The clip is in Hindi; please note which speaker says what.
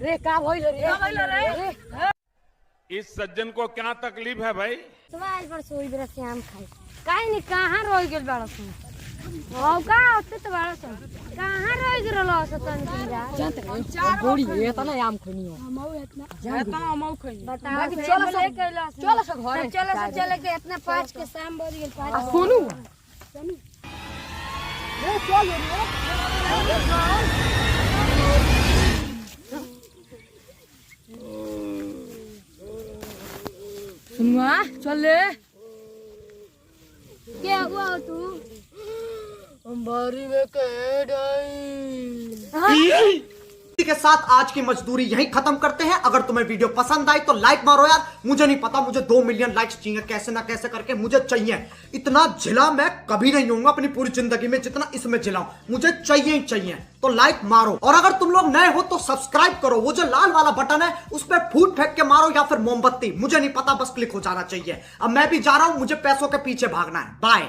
Speaker 1: रे का भइल रे
Speaker 2: इस सज्जन को क्या तकलीफ है भाई?
Speaker 3: सुबह आज पर सोई बेरा से आम खाई काहे नि कहां रह गेल बाड़ा सुन औ का होते तो बाड़ा सुन कहां रह गेल रलो सतन कीरा
Speaker 1: गोड़ी ये तना आम खनी हो
Speaker 3: बताओ
Speaker 1: चलो
Speaker 3: ले कैला
Speaker 1: चलो सब घरे
Speaker 3: चले के इतना 5 के शाम बज गेल 5
Speaker 1: सोनू रे चल सुनुआ चल ले
Speaker 3: क्या हुआ तू
Speaker 1: हम बारी में कह डाई
Speaker 4: इसी के साथ आज की मजदूरी यहीं खत्म करते हैं। अगर तुम्हें वीडियो पसंद आई तो लाइक मारो यार। मुझे नहीं पता, मुझे 2 मिलियन लाइक्स चाहिए, कैसे ना कैसे करके मुझे चाहिए। इतना झिला मैं कभी नहीं होऊंगा अपनी पूरी जिंदगी में जितना इसमें झिलाऊं, मुझे चाहिए ही चाहिए। तो लाइक मारो और अगर तुम लोग नए हो तो सब्सक्राइब करो। वो जो लाल वाला बटन है उस पर फूट फेंक के मारो या फिर मोमबत्ती, मुझे नहीं पता, बस क्लिक हो जाना चाहिए। अब मैं भी जा रहा हूं, मुझे पैसों के पीछे भागना है। बाय।